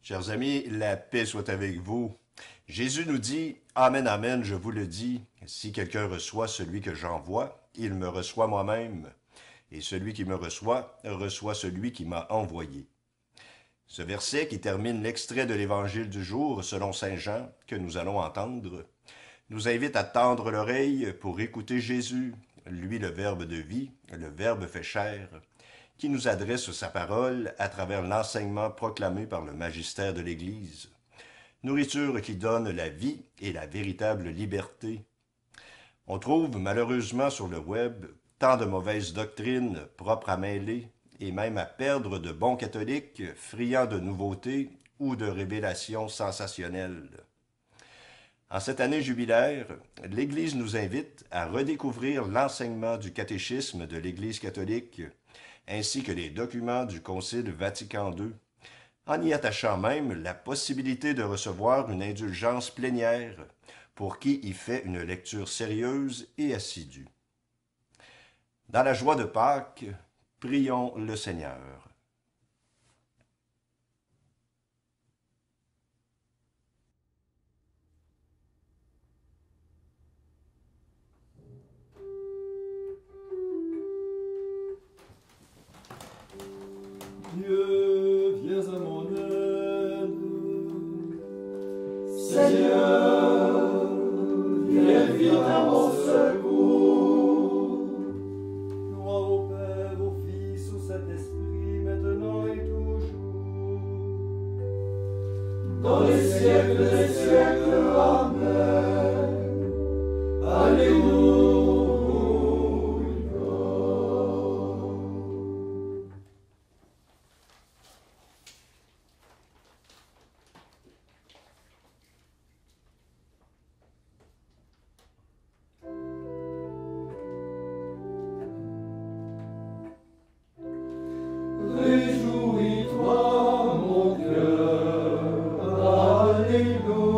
Chers amis, la paix soit avec vous. Jésus nous dit, Amen, Amen, je vous le dis, si quelqu'un reçoit celui que j'envoie, il me reçoit moi-même, et celui qui me reçoit celui qui m'a envoyé. Ce verset qui termine l'extrait de l'Évangile du jour, selon Saint Jean, que nous allons entendre, nous invite à tendre l'oreille pour écouter Jésus, lui le Verbe de vie, le Verbe fait chair, qui nous adresse sa parole à travers l'enseignement proclamé par le magistère de l'Église. Nourriture qui donne la vie et la véritable liberté. On trouve malheureusement sur le web tant de mauvaises doctrines propres à mêler et même à perdre de bons catholiques friands de nouveautés ou de révélations sensationnelles. En cette année jubilaire, l'Église nous invite à redécouvrir l'enseignement du catéchisme de l'Église catholique ainsi que les documents du Concile Vatican II, en y attachant même la possibilité de recevoir une indulgence plénière pour qui y fait une lecture sérieuse et assidue. Dans la joie de Pâques, prions le Seigneur. Dieu, viens à mon aide. Seigneur, viens vite à mon secours. Gloire au Père, au Fils, au Saint-Esprit, maintenant et toujours. Dans les siècles des siècles, Amen. Alléluia. Réjouis-toi, mon cœur, Alléluia.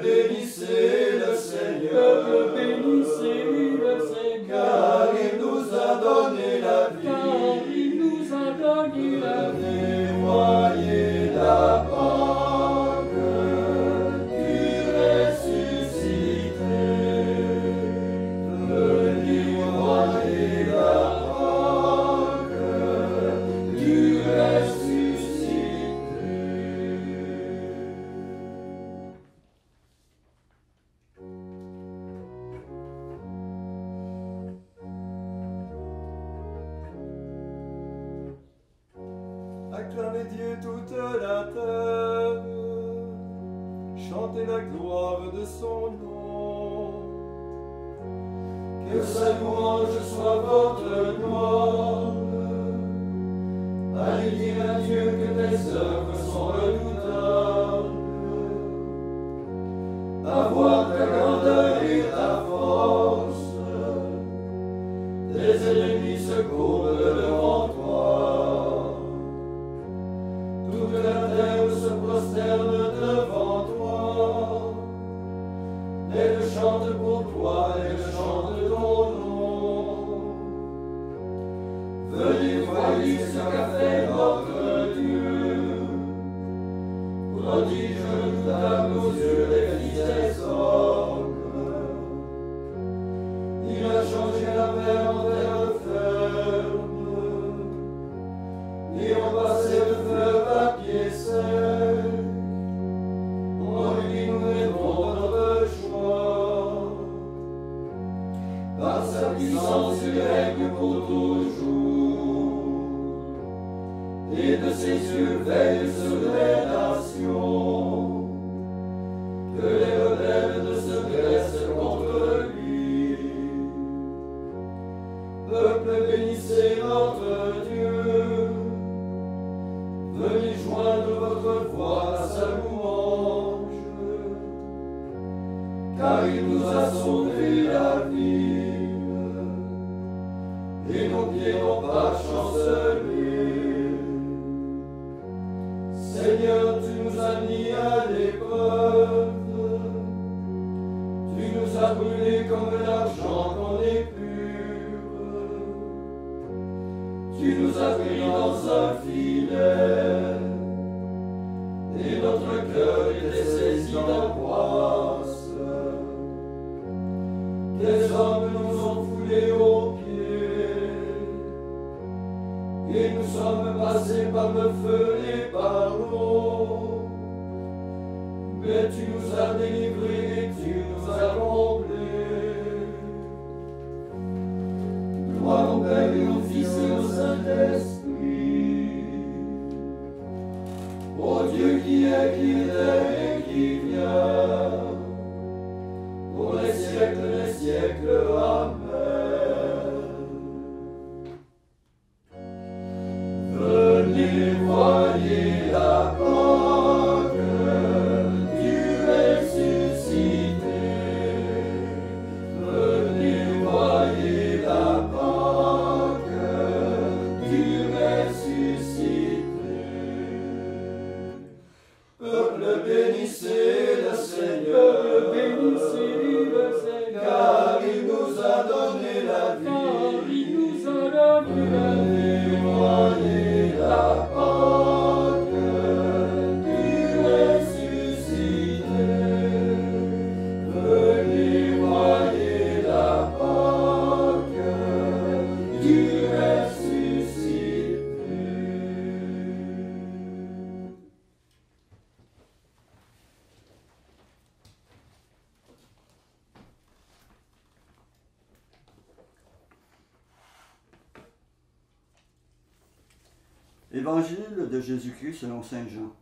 bénissez le Seigneur. Peuple, bénissez le Seigneur. Car il nous a donné la vie. Car il nous a donné la vie. Voyez la Pâque du ressuscité. Venez voyez la Pâque du ressuscité. Acclamez Dieu toute la terre, chantez la gloire de son nom. Que sa louange soit votre gloire. Allez dire à Dieu que tes œuvres sont redoutables. À voir ta grandeur et ta force. Tes ennemis se courbent devant toi. Toute la terre se prosterne devant toi. Elle chante pour toi, elle chante ton nom. Venez voyez ce qu'a fait notre Dieu. Prodige redoutable aux yeux des fils des hommes. Il a changé la mer en terre ferme. Et on passait le fleuve à pied sec. En lui nous mettons notre choix. Par sa puissance il règne pour toujours. Et de ses yeux veillent sur les nations. Que les rebelles ne se dressent contre lui. Peuple, bénissez notre Dieu. Venez joindre votre voix à sa louange. Car il nous a sauvé la vie. Et nos pieds n'ont pas chancelé. Seigneur, tu nous as mis à l'épreuve. Tu nous as brûlés comme l'argent qu'on épure. Tu nous as pris dans un filet. Et notre cœur était saisi d'angoisse. Des hommes nous ont foulés aux pieds. Et nous sommes passés par le feu et par l'eau. Mais tu nous as délivrés et tu nous as comblés. Gloire au Père et au Fils et au Saint-Esprit. Ô Dieu qui est, qui était et qui vient. Pour les siècles des siècles. Amen. Venez voyez la Pâque du ressuscité. Venez voyez la Pâque du ressuscité. Peuple, bénissez le Seigneur. Bénissez le Seigneur. Car il nous a donné la vie. Car il nous a donné la vie. Voyez la Pâque du ressuscité. Venez voyez la Pâque du ressuscité. Évangile de Jésus-Christ selon saint Jean.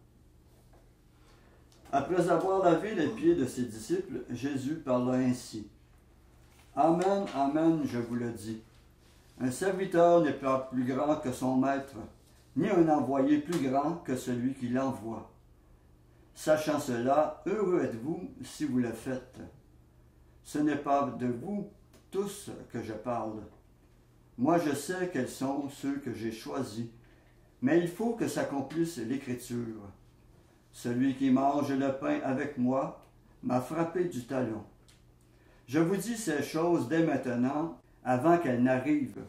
Après avoir lavé les pieds de ses disciples, Jésus parla ainsi. Amen, amen, je vous le dis. Un serviteur n'est pas plus grand que son maître, ni un envoyé plus grand que celui qui l'envoie. Sachant cela, heureux êtes-vous si vous le faites. Ce n'est pas de vous tous que je parle. Moi je sais quels sont ceux que j'ai choisis, mais il faut que s'accomplisse l'Écriture. Celui qui mange le pain avec moi m'a frappé du talon. Je vous dis ces choses dès maintenant, avant qu'elles n'arrivent.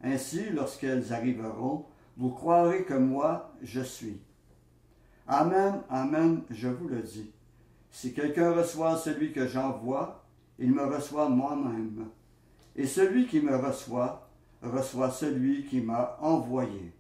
Ainsi, lorsqu'elles arriveront, vous croirez que moi, je suis. Amen, amen, je vous le dis. Si quelqu'un reçoit celui que j'envoie, il me reçoit moi-même. Et celui qui me reçoit, reçoit celui qui m'a envoyé.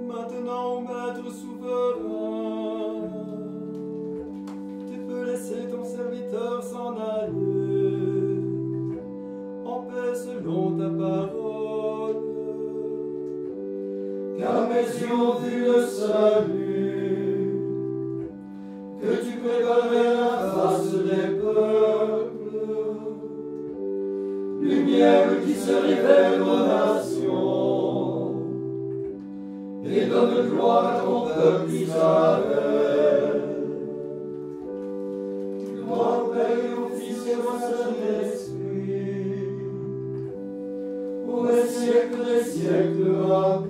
Maintenant, Maître souverain, tu peux laisser ton serviteur s'en aller, en paix selon ta parole. Car mes yeux ont vu le salut, que tu préparais à la face des peuples, lumière qui se révèle aux nations, et donne gloire à ton peuple Israël. Gloire au Père et au Fils et au Saint-Esprit, pour les siècles des siècles. Amen.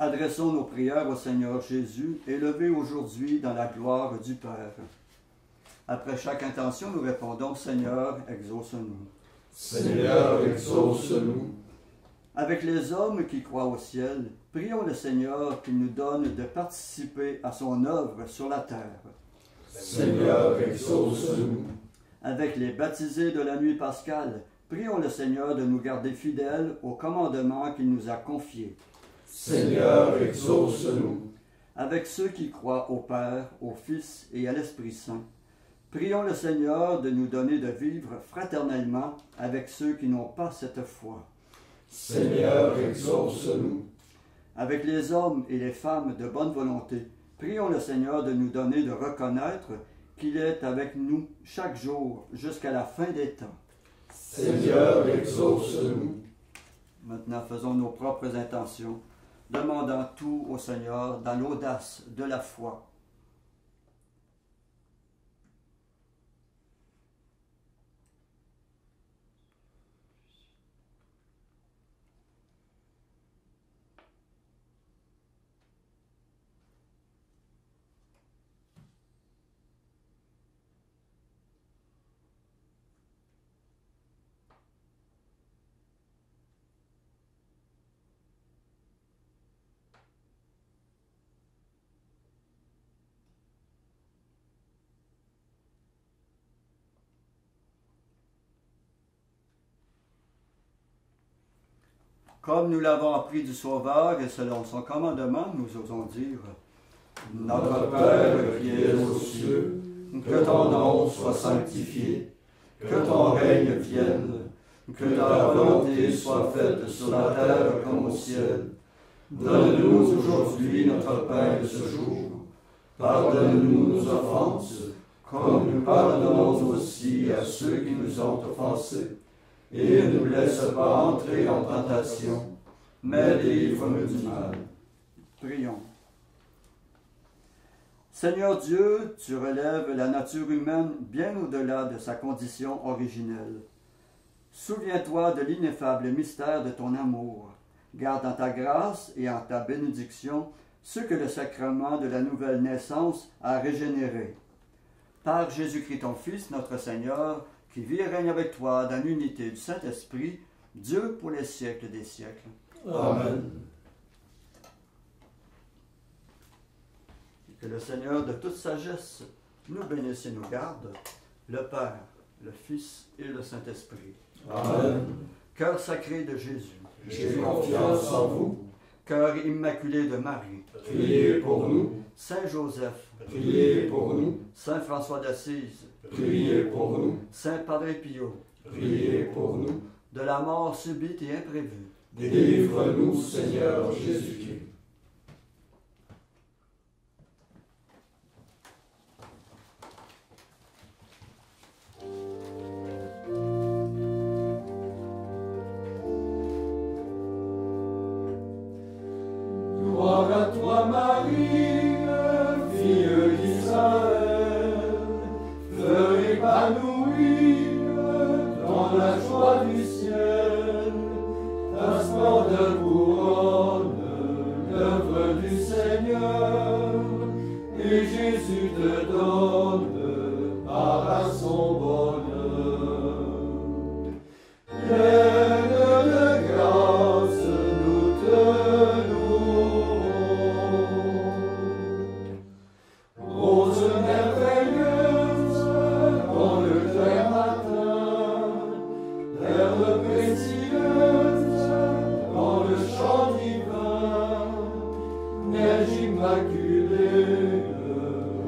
Adressons nos prières au Seigneur Jésus, élevées aujourd'hui dans la gloire du Père. Après chaque intention, nous répondons, Seigneur, exauce-nous. Seigneur, exauce-nous. Avec les hommes qui croient au ciel, prions le Seigneur qu'il nous donne de participer à son œuvre sur la terre. Seigneur, exauce-nous. Avec les baptisés de la nuit pascale, prions le Seigneur de nous garder fidèles au commandement qu'il nous a confié. Seigneur, exauce-nous. Avec ceux qui croient au Père, au Fils et à l'Esprit Saint, prions le Seigneur de nous donner de vivre fraternellement avec ceux qui n'ont pas cette foi. Seigneur, exauce-nous. Avec les hommes et les femmes de bonne volonté, prions le Seigneur de nous donner de reconnaître qu'il est avec nous chaque jour jusqu'à la fin des temps. Seigneur, exauce-nous. Maintenant, faisons nos propres intentions, demandant tout au Seigneur dans l'audace de la foi. Comme nous l'avons appris du Sauveur et selon son commandement, nous osons dire Notre Père qui es aux cieux, que ton nom soit sanctifié, que ton règne vienne, que ta volonté soit faite sur la terre comme au ciel. Donne-nous aujourd'hui notre pain de ce jour. Pardonne-nous nos offenses, comme nous pardonnons aussi à ceux qui nous ont offensés. Et ne nous laisse pas entrer en tentation, mais délivre-nous du mal. Prions. Seigneur Dieu, tu relèves la nature humaine bien au-delà de sa condition originelle. Souviens-toi de l'ineffable mystère de ton amour. Garde en ta grâce et en ta bénédiction ceux que le sacrement de la nouvelle naissance a régénérés. Par Jésus-Christ ton Fils, notre Seigneur, qui vit et règne avec toi dans l'unité du Saint-Esprit, Dieu pour les siècles des siècles. Amen. Que le Seigneur de toute sagesse nous bénisse et nous garde, le Père, le Fils et le Saint-Esprit. Amen. Cœur sacré de Jésus, J'ai confiance en vous. cœur immaculé de Marie, Priez pour nous. Saint Joseph, Priez pour nous. Saint François d'Assise, Priez pour nous. Saint Padre Pio, Priez pour nous. de la mort subite et imprévue, Délivre-nous, Seigneur Jésus-Christ. Gloire à toi, Marie, fille d'Israël, fleur épanouie dans la joie du ciel. Ta splendeur couronne l'œuvre du Seigneur, et Jésus te donne part à son bonheur. Pleine de grâce, nous te louons. Rose merveilleuse dans le clair matin, perle précieuse dans le chant divin, neige immaculée,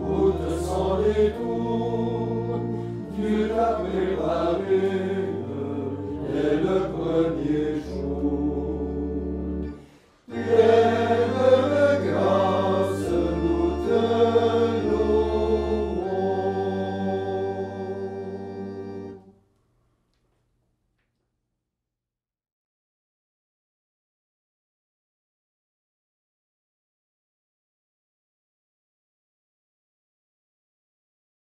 route sans détour, Dieu t'a préparé dès le premier jour.